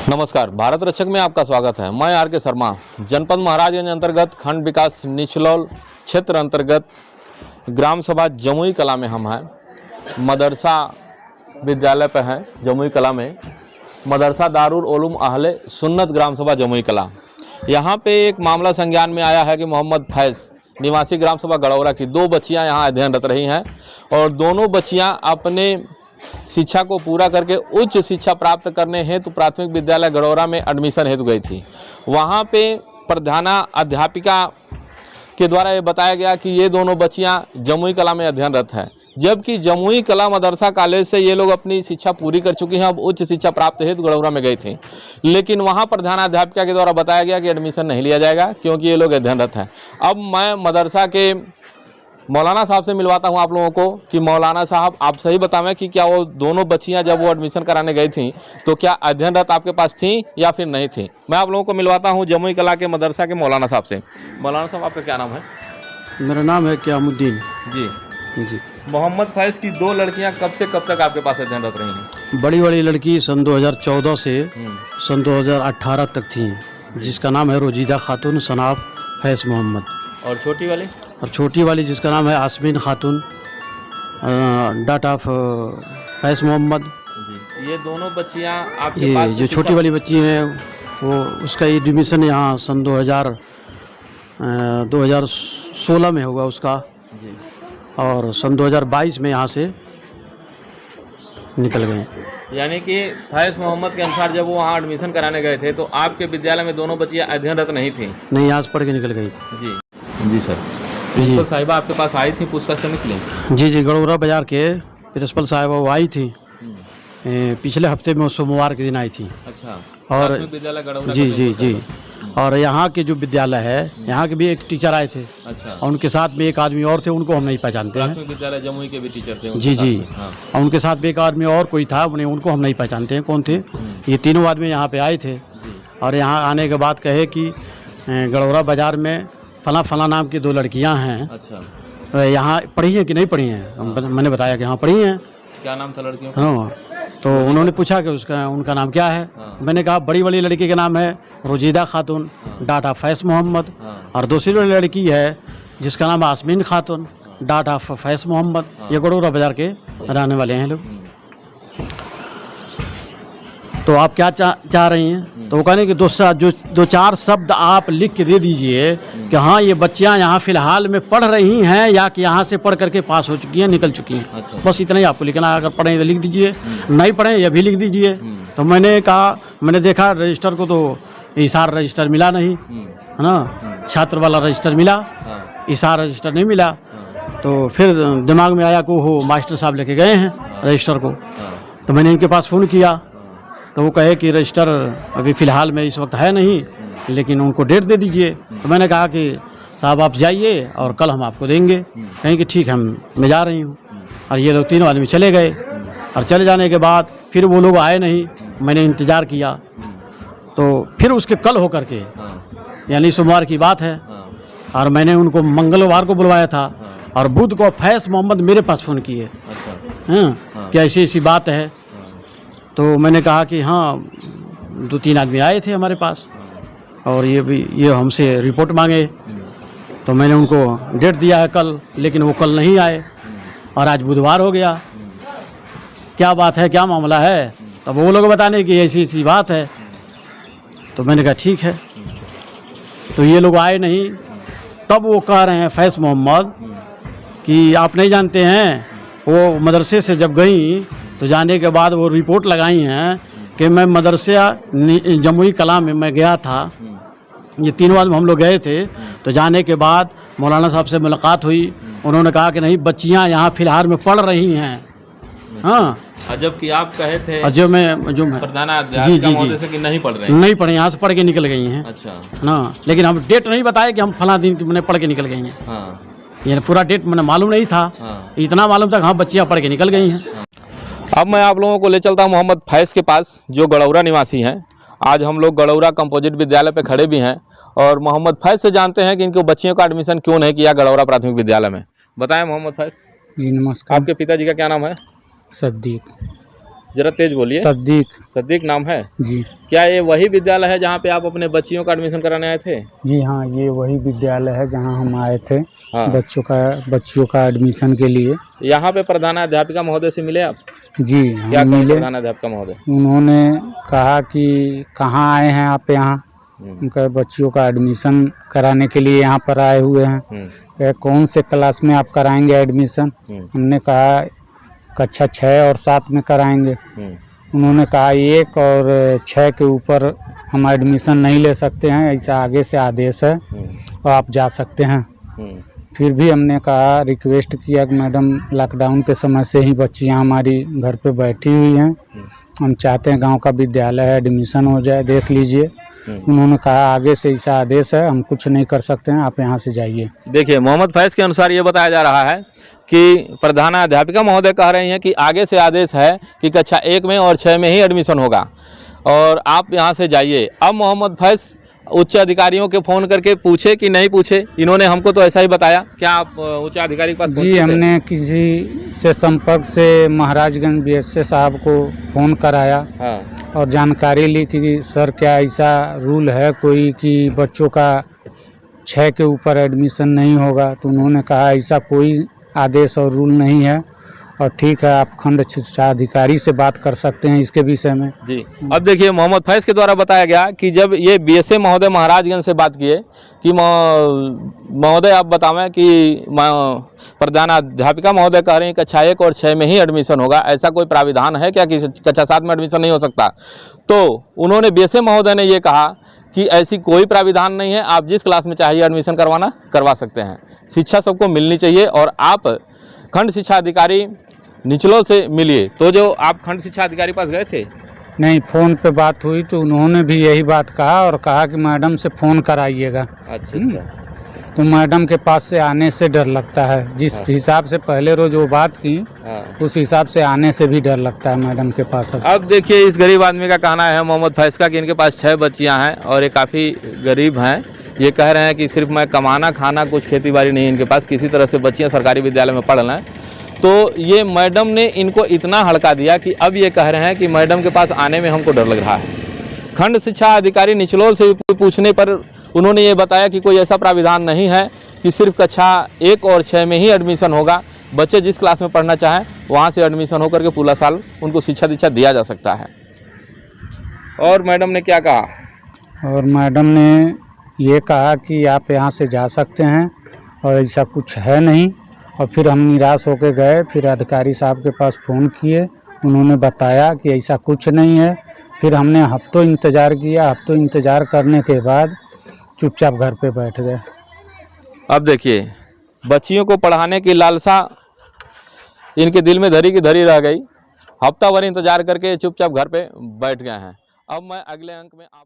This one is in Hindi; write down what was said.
नमस्कार, भारत रक्षक में आपका स्वागत है। मैं आर के शर्मा। जनपद महाराजगंज अंतर्गत खंड विकास निचलौल क्षेत्र अंतर्गत ग्राम सभा जमुई कला में हम हैं। मदरसा विद्यालय पे हैं जमुई कला में, मदरसा दारुल उलूम अहले सुन्नत ग्राम सभा जमुई कला। यहाँ पे एक मामला संज्ञान में आया है कि मोहम्मद फैज़ निवासी ग्राम सभा गड़ौरा की 2 बच्चियाँ यहाँ अध्ययनरत रही हैं और दोनों बच्चियाँ अपने शिक्षा को पूरा करके उच्च शिक्षा प्राप्त करने हेतु प्राथमिक विद्यालय गड़ौरा में एडमिशन हेतु गई थी। वहाँ पे प्रधाना अध्यापिका के द्वारा ये बताया गया कि ये दोनों बच्चियाँ जमुई कला में अध्ययनरत हैं, जबकि जमुई कला मदरसा कॉलेज से ये लोग अपनी शिक्षा पूरी कर चुकी हैं। अब उच्च शिक्षा प्राप्त हेतु गड़ौरा में गई थी, लेकिन वहाँ प्रधानाध्यापिका के द्वारा बताया गया कि एडमिशन नहीं लिया जाएगा क्योंकि ये लोग अध्ययनरत हैं। अब मैं मदरसा के मौलाना साहब से मिलवाता हूं आप लोगों को कि मौलाना साहब आप सही बतावें कि क्या वो दोनों बच्चियां जब वो एडमिशन कराने गई थी तो क्या अध्ययनरत आपके पास थी या फिर नहीं थी। मैं आप लोगों को मिलवाता हूं जमुई कला के मदरसा के मौलाना साहब से। मौलाना साहब, आपका क्या नाम है? मेरा नाम है क़यामुद्दीन जी। मोहम्मद फैज़ की 2 लड़कियां कब से कब तक आपके पास अध्ययनरत रही हैं? बड़ी वाली लड़की सन 2014 से सन 2018 तक थी, जिसका नाम है रोजीदा खातून सनाफ फैज़ मोहम्मद। और छोटी वाली? और छोटी वाली जिसका नाम है आसमीन खातून डॉट ऑफ फैज़ मोहम्मद। ये दोनों बच्चियां आपके पास जो छोटी वाली बच्ची है वो उसका एडमिशन यहाँ सन 2016 में होगा उसका जी। और सन 2022 में यहाँ से निकल गए। यानी कि फैज़ मोहम्मद के अनुसार जब वो वहाँ एडमिशन कराने गए थे तो आपके विद्यालय में दोनों बच्चियाँ अध्ययनरत नहीं थी? नहीं, यहाँ से पढ़ के निकल गई। जी सर। प्रिंसिपल साहिबा आपके पास आई थी पूछताछ करने के लिए? जी, गड़ौरा बाजार के प्रिंसिपल साहिबा वो आई थी पिछले हफ्ते में, सोमवार के दिन आई थी। अच्छा। और विद्यालय गड़ौरा? जी। और यहाँ के जो विद्यालय है यहाँ के भी एक टीचर आए थे। अच्छा। और उनके साथ में एक आदमी और थे, उनको हम नहीं पहचानते हैं। विद्यालय जमुई के भी टीचर थे? जी। हाँ। और उनके साथ में एक आदमी और कोई था, उनको हम नहीं पहचानते हैं कौन थे। ये तीनों आदमी यहाँ पे आए थे और यहाँ आने के बाद कहे कि गड़ौरा बाजार में फला नाम की 2 लड़कियां हैं। अच्छा। यहाँ पढ़ी हैं कि नहीं पढ़ी हैं? मैंने बताया कि हाँ पढ़ी हैं। क्या नाम था लड़कियों का? हाँ, तो उन्होंने पूछा कि उनका नाम क्या है। मैंने कहा बड़ी वाली लड़की का नाम है रोजीदा खातून डॉट ऑफ फैज़ मोहम्मद और दूसरी वाली लड़की है जिसका नाम आसमीन खातून डॉट ऑफ फैज़ मोहम्मद। ये गड़ौरा बाजार के रहने वाले हैं लोग। तो आप क्या चाह रही हैं? तो वो कहने कि 2-4 शब्द आप लिख के दे दीजिए कि हाँ ये बच्चियां यहाँ फ़िलहाल में पढ़ रही हैं या कि यहाँ से पढ़ करके पास हो चुकी हैं, निकल चुकी हैं। अच्छा। बस इतना ही आपको लिखना है। अगर पढ़ें तो लिख दीजिए, नहीं पढ़ें ये भी लिख दीजिए। तो मैंने कहा, मैंने देखा रजिस्टर को तो इशार रजिस्टर मिला नहीं, है ना, छात्र वाला रजिस्टर मिला, इशार रजिस्टर नहीं मिला। तो फिर दिमाग में आया कि वो मास्टर साहब लेके गए हैं रजिस्टर को। तो मैंने इनके पास फ़ोन किया तो वो कहे कि रजिस्टर अभी फ़िलहाल में इस वक्त है नहीं, लेकिन उनको डेट दे दीजिए। तो मैंने कहा कि साहब आप जाइए और कल हम आपको देंगे। कहें कि ठीक है, मैं जा रही हूँ। और ये लोग तीनों आदमी चले गए और चले जाने के बाद फिर वो लोग आए नहीं। मैंने इंतज़ार किया तो फिर उसके कल होकर के, यानी सोमवार की बात है, और मैंने उनको मंगलवार को बुलवाया था और बुध को फैज़ मोहम्मद मेरे पास फ़ोन किए। हाँ, कि ऐसी ऐसी बात है। तो मैंने कहा कि हाँ 2-3 आदमी आए थे हमारे पास और ये हमसे रिपोर्ट मांगे। तो मैंने उनको डेट दिया है कल, लेकिन वो कल नहीं आए और आज बुधवार हो गया। क्या बात है, क्या मामला है? तब वो लोग बताने की ऐसी ऐसी बात है। तो मैंने कहा ठीक है। तो ये लोग आए नहीं। तब वो कह रहे हैं फैज़ मोहम्मद कि आप नहीं जानते हैं, वो मदरसे से जब गई तो जाने के बाद वो रिपोर्ट लगाई हैं कि मैं मदरसे जमुई कला में मैं गया था। ये तीनों आदमी हम लोग गए थे। तो जाने के बाद मौलाना साहब से मुलाकात हुई। उन्होंने कहा कि नहीं बच्चियां यहाँ फ़िलहाल में पढ़ रही हैं। हाँ, जबकि आप कहे थे जो मैं जी कि नहीं पढ़ रहे हैं। नहीं पढ़े, यहाँ से पढ़ के निकल गई हैं। अच्छा। हाँ, लेकिन हम डेट नहीं बताए कि हम फला दिन मैंने पढ़ के निकल गई हैं। हाँ। ये पूरा डेट मैंने मालूम नहीं था। हाँ। इतना मालूम था हाँ बच्चियाँ पढ़ के निकल गई हैं। अब मैं आप लोगों को ले चलता हूँ मोहम्मद फैज़ के पास, जो गड़ौरा निवासी हैं। आज हम लोग गड़ौरा कंपोजिट विद्यालय पे खड़े भी हैं और मोहम्मद फैज़ से जानते हैं कि इनके बच्चियों का एडमिशन क्यों नहीं किया गड़ौरा प्राथमिक विद्यालय में। बताएं मोहम्मद फैज़। जी नमस्कार। आपके पिताजी का क्या नाम है? सद्दीक। जरा तेज बोलिए। सद्दीक सद्दीक नाम है। जी। क्या ये वही विद्यालय है जहाँ पे आप अपने बच्चियों का एडमिशन कराने आए थे? जी हाँ, ये वही विद्यालय है जहाँ हम आए थे हाँ। बच्चियों का एडमिशन के लिए। यहाँ पे प्रधानाध्यापिका महोदय से मिले आप? जी क्या हम कहे मिले। प्रधानाध्यापिका महोदय? उन्होंने कहा कि कहाँ आए हैं आप यहाँ, उनका बच्चियों का एडमिशन कराने के लिए यहाँ पर आए हुए हैं। कहे कौन से क्लास में आप कराएंगे एडमिशन? हमने कहा कक्षा 6 और 7 में कराएंगे। उन्होंने कहा 1 और 6 के ऊपर हम एडमिशन नहीं ले सकते हैं, ऐसा आगे से आदेश है और आप जा सकते हैं। फिर भी हमने कहा, रिक्वेस्ट किया कि मैडम लॉकडाउन के समय से ही बच्चियां हमारी घर पे बैठी हुई हैं, हम चाहते हैं गांव का विद्यालय है एडमिशन हो जाए, देख लीजिए। उन्होंने कहा आगे से ऐसा आदेश है, हम कुछ नहीं कर सकते हैं, आप यहाँ से जाइए। देखिए, मोहम्मद फैज़ के अनुसार ये बताया जा रहा है कि प्रधानाध्यापिका महोदय कह रहे हैं कि आगे से आदेश है कि कक्षा 1 में और 6 में ही एडमिशन होगा और आप यहाँ से जाइए। अब मोहम्मद फैज़ उच्च अधिकारियों के फ़ोन करके पूछे कि नहीं पूछे? इन्होंने हमको तो ऐसा ही बताया। क्या आप उच्च अधिकारी के पास जी, हमने किसी से संपर्क से महाराजगंज बीएसए साहब को फ़ोन कराया। हाँ। और जानकारी ली कि सर क्या ऐसा रूल है कोई कि बच्चों का 6 के ऊपर एडमिशन नहीं होगा? तो उन्होंने कहा ऐसा कोई आदेश और रूल नहीं है और ठीक है, आप खंड शिक्षा अधिकारी से बात कर सकते हैं इसके विषय में। जी। अब देखिए, मोहम्मद फैज़ के द्वारा बताया गया कि जब ये बीएसए महोदय महाराजगंज से बात किए कि महोदय आप बतावें कि प्रधानाध्यापिका महोदय कह रहे हैं कक्षा 1 और 6 में ही एडमिशन होगा, ऐसा कोई प्राविधान है क्या कि कक्षा 7 में एडमिशन नहीं हो सकता? तो उन्होंने बीएसए महोदय ने ये कहा कि ऐसी कोई प्राविधान नहीं है, आप जिस क्लास में चाहिए एडमिशन करवाना करवा सकते हैं। शिक्षा सबको मिलनी चाहिए और आप खंड शिक्षा अधिकारी निचलों से मिलिए। तो जो आप खंड शिक्षा अधिकारी पास गए थे? नहीं, फ़ोन पे बात हुई तो उन्होंने भी यही बात कहा और कहा कि मैडम से फ़ोन कराइएगा। अच्छा। तो मैडम के पास से आने से डर लगता है, जिस हिसाब से पहले रोज वो बात की उस हिसाब से आने से भी डर लगता है मैडम के पास। अब देखिए, इस गरीब आदमी का कहना है मोहम्मद फैज़ का कि इनके पास 6 बच्चियां हैं और ये काफ़ी गरीब हैं। ये कह रहे हैं कि सिर्फ मैं कमाना खाना, कुछ खेती बाड़ी नहीं इनके पास, किसी तरह से बच्चियां सरकारी विद्यालय में पढ़ लें। तो ये मैडम ने इनको इतना हड़का दिया कि अब ये कह रहे हैं कि मैडम के पास आने में हमको डर लग रहा है। खंड शिक्षा अधिकारी निचलोल से पूछने पर उन्होंने ये बताया कि कोई ऐसा प्राविधान नहीं है कि सिर्फ कक्षा 1 और 6 में ही एडमिशन होगा। बच्चे जिस क्लास में पढ़ना चाहें वहाँ से एडमिशन होकर के पूरा साल उनको शिक्षा दीक्षा दिया जा सकता है। और मैडम ने क्या कहा? और मैडम ने ये कहा कि आप यहाँ से जा सकते हैं और ऐसा कुछ है नहीं। और फिर हम निराश होकर गए, फिर अधिकारी साहब के पास फ़ोन किए, उन्होंने बताया कि ऐसा कुछ नहीं है। फिर हमने हफ्तों इंतज़ार किया, हफ्तों इंतज़ार करने के बाद चुपचाप घर पे बैठ गए। अब देखिए, बच्चियों को पढ़ाने की लालसा इनके दिल में धरी की धरी रह गई। हफ्ता भर इंतज़ार करके चुपचाप घर पे बैठ गए हैं। अब मैं अगले अंक में आप